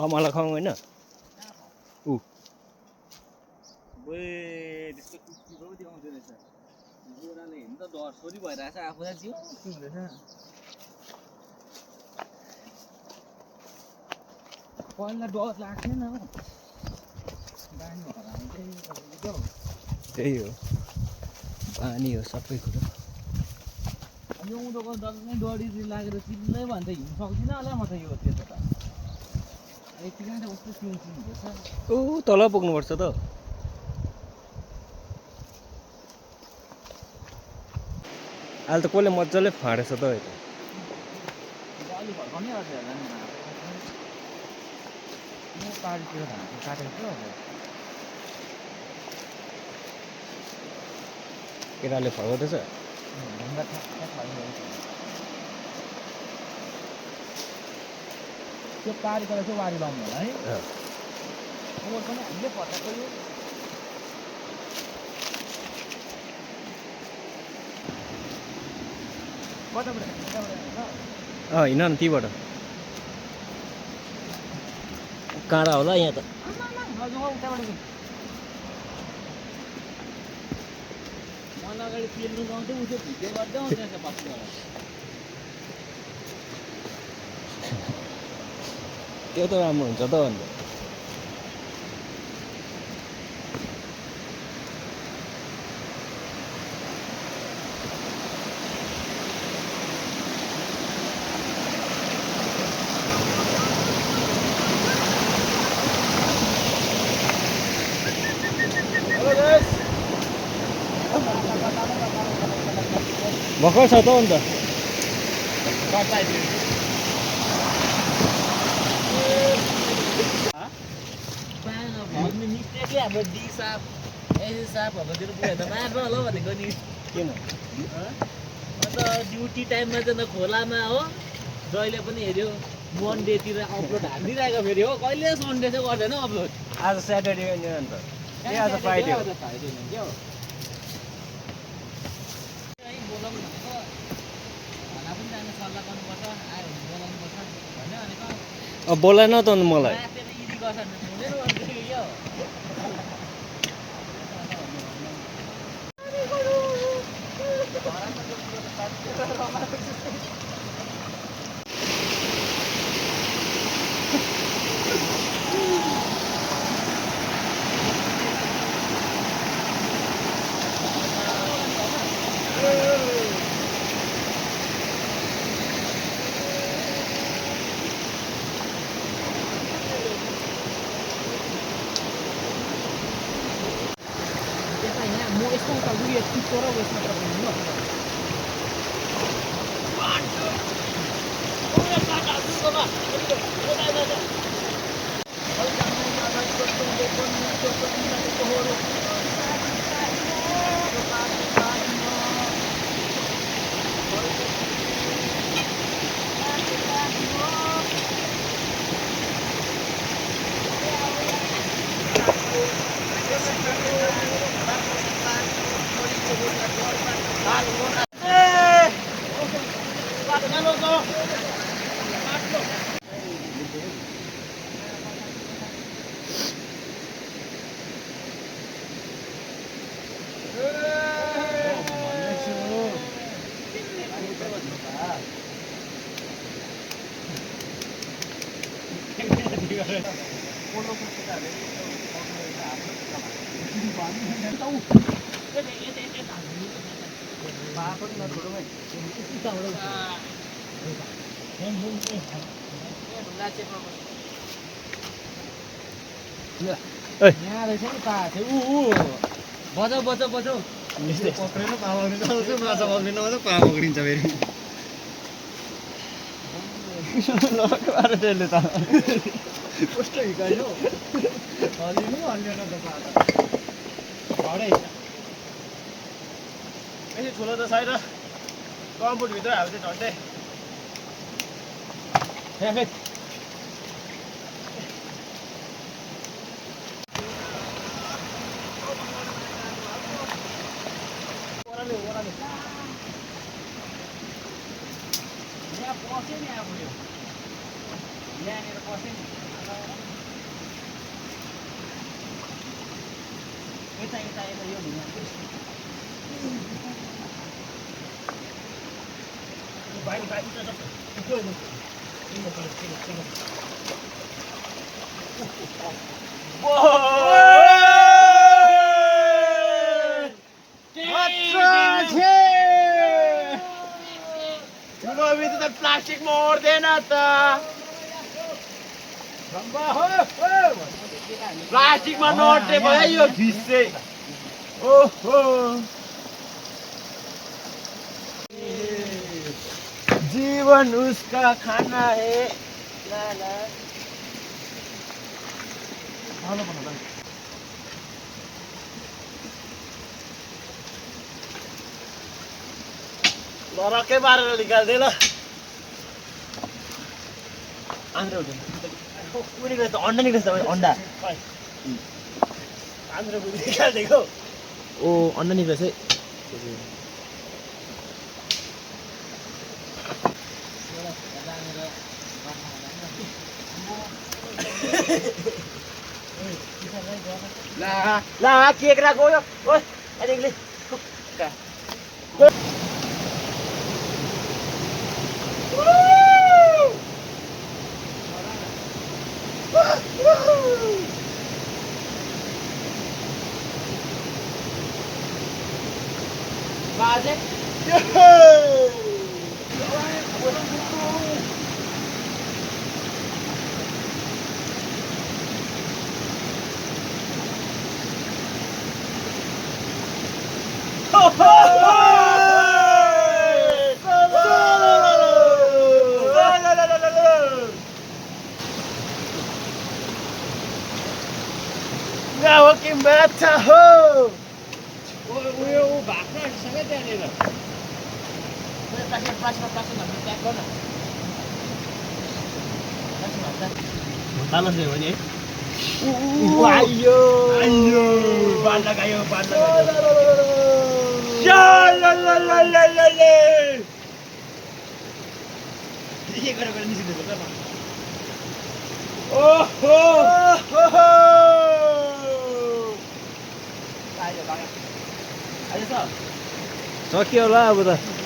मलाई खाउँ होइन ऊ त्यसको कुकुरो पो देखाउँथ्यो रहेछ गोराले हेर्नु त डरसरी भइरहेछ आफूलाई जिउ के हुँदैछ पहिला डर लाग्थेन हो बानी हराउँदै त्यही हो पानी हो सबै कुरो यो उँधोको डल्लै डढी लागेर चिल्लै भन्छ हिँड्नु सक्दिनँ होला म त यो त्यसो त यतिकै त कस्तो सिउँसिङ हुँदैछ ऊ तल पुग्नुपर्छ त अहिले त कसले मजाले फाँडेछ त यता अलि भर्खनै अझै होला नि म पारितिर धानको काटेको छु अब केटाले फर्काउँदैछ ढुङ्गा ठ्याक्क फालिरहेको त्यो पारेको चाहिँ वारी लाउनु होला है अब पनि हामीले फटाएको यो कताबाट हिँड न त्यहीबाट काँडा होला यहाँ त मन अगाडि पेल्नु गाउँथ्यो उसो भिडियो गर्दै आउँछ पछिबाट त्यो त राम्रो हुन्छ त अन्त भर्खर छ त अन्त भन्ने मिस्टेकले हाम्रो डी साप एसी सापहरूतिर पुगेर त मार्न होला भनेको नि किन अन्त ड्युटी टाइममा चाहिँ न खोलामा हो जहिले पनि हेऱ्यो मन्डेतिर अपलोड हालिदिइरहेको फेरि हो कहिले सन्डे चाहिँ गर्दैन अपलोड आज स्याटरडे हो नि अन्त ए आज फ्राइडे हो फ्राइडे क्या हो बोलाउनु भनेको खाना पनि जाने सल्लाह गर्नुपर्छ आयो भने बोलाउनुपर्छ भन्यो भनेको अब बोलाएन त अन्त मलाई रातेर इडी गर्छ भने हुँदैन भनेको क्या हो म यस्तो उता उयो चिप्लो र उयसमा पठाउनु यहाँ रहेछ नि पा बजाउ बजाउ बजाउ पक्रेर पामाग्नु चाहन्छु माछा पक्रिन मात्रै पा पक्रिन्छ फेरि नरकबार त्यसले त कस्तो हिकायो हल्लिनु हल्लिएन त घरै बेसी ठुलो त छैन कम्पुटभित्र हाल्छ झन्डै यहाँ पस्यो नि अब यो यहाँनिर पस्यो नि यता यता यता यो ढुङ्गा बाहिर बाहिर प्लास्टिक मोड्दैन त प्लास्टिकमा नोट्ने भयो यो फिस चाहिँ ओहो जीवन उसका खाना है ला ला लरकै पारेर निकाल्दै ल आन्द्रा निक्लेछ अन्डा निक्लेछ अन्डा आन्द्रा निकालिदिएको ओ अन्डा निक्लेछ है ला केक्रा गयो ओइ अलिकले बाजे Now que mata ho! उयो भाग्नसँगै त्यहाँनिर बालन दियो भने Ayo! Ayo! Ban लगायो ban लगायो Shalalalalalala! के गरेर निस्किँदैछ त ओहो सक्यो होला अब त